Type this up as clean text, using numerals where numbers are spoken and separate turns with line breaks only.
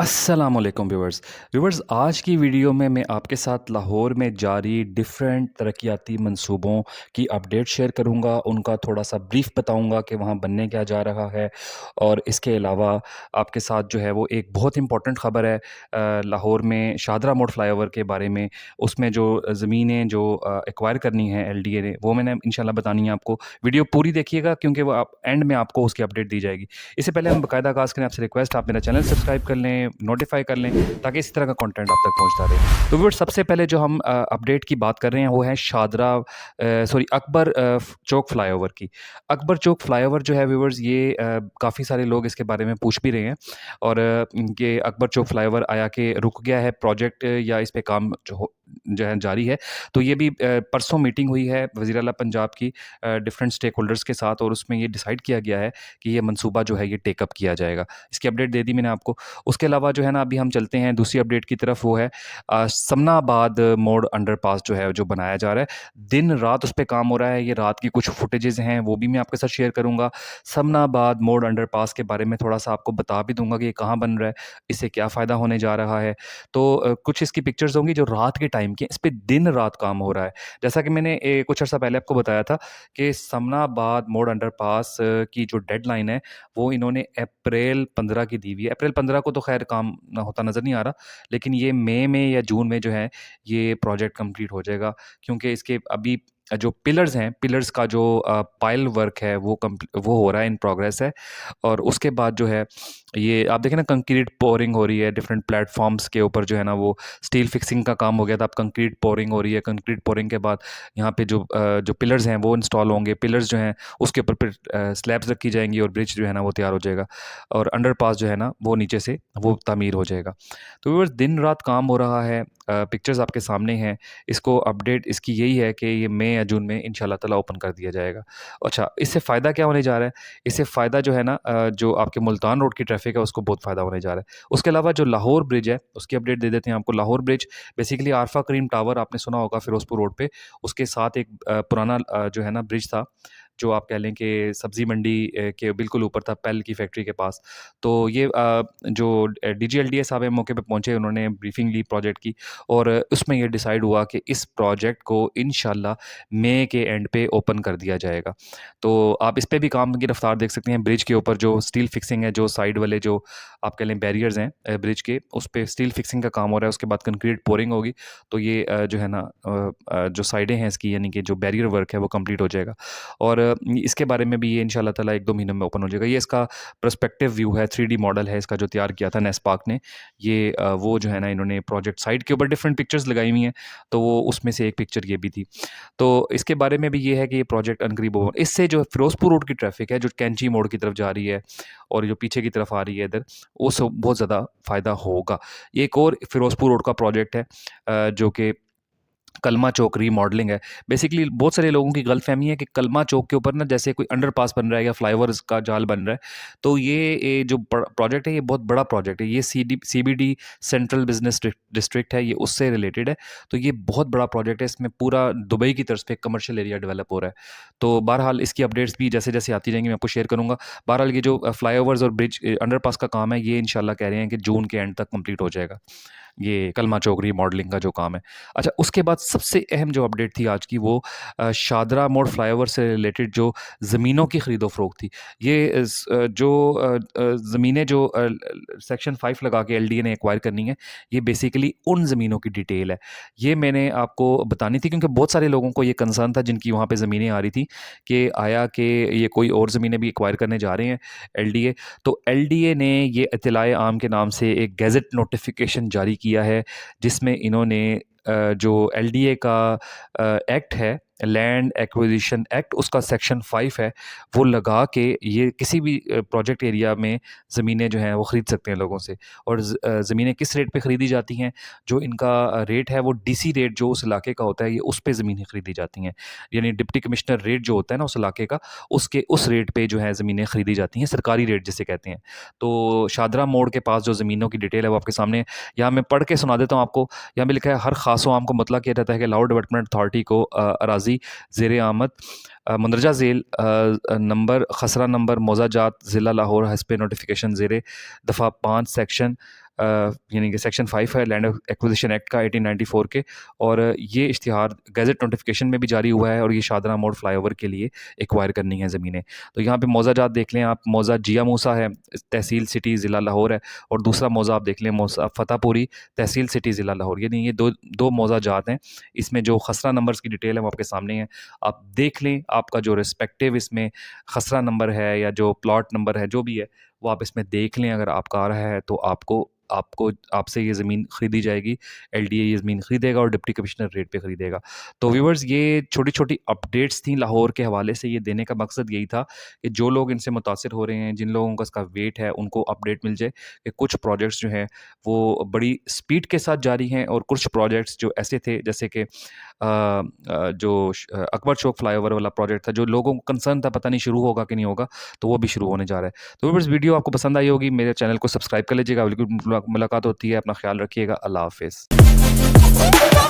अस्सलामुअलैकुम व्यूवर्स। आज की वीडियो में मैं आपके साथ लाहौर में जारी डिफरेंट तरक्याती मंसूबों की अपडेट शेयर करूंगा, उनका थोड़ा-सा ब्रीफ बताऊंगा कि वहाँ बनने क्या जा रहा है। और इसके अलावा आपके साथ जो है वो एक बहुत इंपॉर्टेंट ख़बर है लाहौर में शाहदरा मोड़ फ्लाईओवर के बारे में। उसमें जो ज़मीनें जो एक्वायर करनी है एलडीए ने, वो मैंने इंशाल्लाह बतानी है आपको। वीडियो पूरी देखिएगा क्योंकि वो आप एंड में आपको उसकी अपडेट दी जाएगी। इससे पहले हम बाकायदा आगाज़ करें, आपसे रिक्वेस्ट आप मेरा चैनल सब्सक्राइब कर लें, नोटिफाई कर लें ताकि इस तरह का कंटेंट आप तक पहुंचता रहे। तो व्यूअर्स, सबसे पहले जो हम अपडेट की बात कर रहे हैं वो है अकबर चौक फ्लाईओवर की। अकबर चौक फ्लाईओवर जो है व्यूअर्स, ये काफ़ी सारे लोग इसके बारे में पूछ भी रहे हैं। और ये अकबर चौक फ्लाईओवर आया कि रुक गया है प्रोजेक्ट या इस पे काम जो है जारी है। तो ये भी परसों मीटिंग हुई है वज़ीर आला पंजाब की डिफरेंट स्टेक होल्डर्स के साथ, और उसमें ये डिसाइड किया गया है कि ये मंसूबा जो है ये टेकअप किया जाएगा। इसकी अपडेट दे दी मैंने आपको। उसके अलावा जो है ना, अभी हम चलते हैं दूसरी अपडेट की तरफ। वो है समनाबाद मोड़ अंडरपास जो है जो बनाया जा रहा है। दिन रात उस पे काम हो रहा है। ये रात की कुछ फुटेजेस हैं, वो भी मैं आपके साथ शेयर करूँगा। समनाबाद मोड़ अंडरपास के बारे में थोड़ा-सा आपको बता भी दूँगा कि ये कहाँ बन रहा है, इससे क्या फ़ायदा होने जा रहा है। तो कुछ इसकी पिक्चर्स होंगी जो रात के टाइम की, इस पे दिन-रात काम हो रहा है। जैसा कि मैंने कुछ अर्सा पहले आपको बताया था कि समनाबाद मोड़ अंडरपास की जो डेडलाइन है, वो इन्होंने अप्रैल 15 की दी हुई है। अप्रैल 15 को तो ख़ैर काम ना होता नज़र नहीं आ रहा, लेकिन ये मई में या जून में जो है ये प्रोजेक्ट कंप्लीट हो जाएगा। क्योंकि इसके अभी जो पिलर्स हैं, पिलर्स का जो पाइल वर्क है वो हो रहा है, इन प्रोग्रेस है। और उसके बाद जो है ये आप देखें ना, कंक्रीट पोरिंग हो रही है डिफरेंट प्लेटफ़ॉर्म्स के ऊपर जो है ना, वो स्टील फिक्सिंग का काम हो गया था, अब कंक्रीट पोरिंग हो रही है। कंक्रीट पोरिंग के बाद यहाँ पे जो पिलर्स हैं वो इंस्टॉल होंगे। पिलर्स जो हैं उसके ऊपर फिर स्लैब्स रखी जाएँगी और ब्रिज जो है ना वो तैयार हो जाएगा। और अंडरपास जो है ना वो नीचे से वो तामीर हो जाएगा। तो व्यूअर्स, दिन-रात काम हो रहा है। पिक्चर्स आपके सामने हैं। इसको अपडेट इसकी यही है कि ये मई या जून में इंशाल्लाह ताला ओपन कर दिया जाएगा। अच्छा, इससे फ़ायदा क्या होने जा रहा है? इससे फ़ायदा जो है ना, जो आपके मुल्तान रोड की ट्रैफ़िक है उसको बहुत फ़ायदा होने जा रहा है। उसके अलावा जो लाहौर ब्रिज है उसकी अपडेट दे देते हैं आपको। लाहौर ब्रिज बेसिकली आरफ़ा करीम टावर आपने सुना होगा फ़िरोज़पुर रोड पे, उसके साथ एक पुराना जो है ना ब्रिज था, जो आप कह लें कि सब्ज़ी मंडी के बिल्कुल ऊपर था, पेल की फैक्ट्री के पास। तो ये जो डीजीएलडीए साहब हैं मौके पे पहुँचे, उन्होंने ब्रीफिंग ली प्रोजेक्ट की, और उसमें ये डिसाइड हुआ कि इस प्रोजेक्ट को इंशाल्लाह मई के एंड पे ओपन कर दिया जाएगा। तो आप इस पे भी काम की रफ्तार देख सकते हैं। ब्रिज के ऊपर जो स्टील फिक्सिंग है, जो साइड वाले जो आप कह लें बैरियर्स हैं ब्रिज के, उस पे स्टील फिक्सिंग का काम हो रहा है। उसके बाद कंक्रीट पोरिंग होगी, तो ये जो है ना जो साइडें हैं इसकी, यानी कि जो बैरियर वर्क है वो कंप्लीट हो जाएगा। और इसके बारे में भी ये इंशाल्लाह ताला 1-2 महीनों में ओपन हो जाएगा। ये इसका पर्सपेक्टिव व्यू है, 3D मॉडल है इसका जो तैयार किया था नेस्पार्क ने। ये वो जो है ना, इन्होंने प्रोजेक्ट साइट के ऊपर डिफरेंट पिक्चर्स लगाई हुई हैं, तो वो उसमें से एक पिक्चर ये भी थी। तो इसके बारे में भी ये है कि ये प्रोजेक्ट अनकरीब होगा। इससे जो फिरोज़पुर रोड की ट्रैफ़िक है, जो कैंची मोड़ की तरफ जा रही है और जो पीछे की तरफ आ रही है इधर, वो सब बहुत ज़्यादा फ़ायदा होगा। एक और फिरोज़पुर रोड का प्रोजेक्ट है जो कि कलमा चौक रीमॉडलिंग है। बेसिकली बहुत सारे लोगों की गलतफ़हमी है कि कलमा चौक के ऊपर ना जैसे कोई अंडरपास बन रहा है या फ्लाईओवर्स का जाल बन रहा है। तो ये जो प्रोजेक्ट है ये बहुत बड़ा प्रोजेक्ट है। ये सीबीडी सेंट्रल बिज़नेस डिस्ट्रिक्ट है, ये उससे रिलेटेड है। तो ये बहुत बड़ा प्रोजेक्ट है, इसमें पूरा दुबई की तर्ज पे कमर्शियल एरिया डेवलप हो रहा है। तो बहरहाल इसकी अपडेट्स भी जैसे-जैसे आती जाएँगी मैं आपको शेयर करूँगा। बहरहाल ये जो फ्लाईओवर्स और ब्रिज अंडरपास का काम है, ये इंशाल्लाह कह रहे हैं कि जून के एंड तक कंप्लीट हो जाएगा। ये कलमा चौक रीमॉडलिंग का जो काम है। अच्छा, उसके बाद सबसे अहम जो अपडेट थी आज की, वो शादरा मोड़ फ्लाईओवर से रिलेटेड जो ज़मीनों की ख़रीदो-फ़रोख्त थी। ये ज़मीनें जो सेक्शन 5 लगा के एलडीए ने एक्वायर करनी है, ये बेसिकली उन ज़मीनों की डिटेल है। ये मैंने आपको बतानी थी क्योंकि बहुत सारे लोगों को ये कंसर्न था जिनकी वहाँ पे ज़मीनें आ रही थी कि आया कि ये कोई और ज़मीनें भी एक्वायर करने जा रहे हैं एलडीए। तो एलडीए ने ये इत्तलाए आम के नाम से एक गेज़ेट नोटिफ़िकेशन जारी किया है, जिसमें इन्होंने जो एलडीए का एक्ट है, लैंड एक्विजिशन एक्ट, उसका सेक्शन 5 है, वो लगा के ये किसी भी प्रोजेक्ट एरिया में ज़मीनें जो हैं वो ख़रीद सकते हैं लोगों से। और ज़मीनें किस रेट पे ख़रीदी जाती हैं? जो इनका रेट है वो डीसी रेट जो उस इलाके का होता है, ये उस पे ज़मीनें ख़रीदी जाती हैं। यानी डिप्टी कमिश्नर रेट जो होता है ना उस इलाके का, उसके उस रेट पे जो है ज़मीनें ख़रीदी जाती हैं, सरकारी रेट जिसे कहते हैं। तो शादरा मोड़ के पास जो ज़मीनों की डिटेल है वो आपके सामने है। यहाँ मैं पढ़ के सुना देता हूँ आपको। यहाँ पे लिखा है, हर ख़ास व आम को मुतला किया जाता है कि लाहौर डेवलपमेंट अथॉरिटी को अराज़ी ज़ेर आमद मंदरजा झेल नंबर खसरा नंबर मौज़ा जात ज़िला लाहौर हस्ब नोटिफ़िकेशन ज़ेर दफ़ा 5 सेक्शन यानी कि सेक्शन 5 है लैंड एक्विजिशन एक्ट का 1894 के, और ये इश्तिहार गैजेट नोटिफिकेशन में भी जारी हुआ है, और ये शादरा मोड़ फ्लाईओवर के लिए एक्वायर करनी है ज़मीनें। तो यहाँ पे मौज़ा जात देख लें आप, मौज़ा जिया मूसा है, तहसील सिटी ज़िला लाहौर है, और दूसरा मौज़ा आप देख लें मौज़ा फ़तेहपुरी, तहसील सिटी ज़िला लाहौर। यानी ये दो दो मौज़ा जात हैं। इसमें जो खसरा नंबर्स की डिटेल है वो आपके सामने है, आप देख लें। आपका जो रिस्पेक्टिव इसमें खसरा नंबर है या जो प्लॉट नंबर है, जो भी है, वो आप इसमें देख लें। अगर आपका आ रहा है तो आपको आपको आपसे ये ज़मीन खरीदी जाएगी। एलडीए ये ज़मीन खरीदेगा और डिप्टी कमिश्नर रेट पे खरीदेगा। तो व्यूअर्स, ये छोटी-छोटी अपडेट्स थी लाहौर के हवाले से। ये देने का मकसद यही था कि जो लोग इनसे मुतासिर हो रहे हैं, जिन लोगों का इसका वेट है, उनको अपडेट मिल जाए कि कुछ प्रोजेक्ट्स जो हैं वो बड़ी स्पीड के साथ जारी हैं, और कुछ प्रोजेक्ट्स जो ऐसे थे जैसे कि अकबर चौक फ्लाईओवर वाला प्रोजेक्ट था, जो लोगों को कंसर्न था पता नहीं शुरू होगा कि नहीं होगा, तो वो भी शुरू होने जा रहा है। तो व्यूअर्स, वीडियो आपको पसंद आई होगी, मेरे चैनल को सब्सक्राइब कर लीजिएगा। बिल्कुल मुलाकात होती है, अपना ख्याल रखिएगा। अल्लाह हाफ़िज़।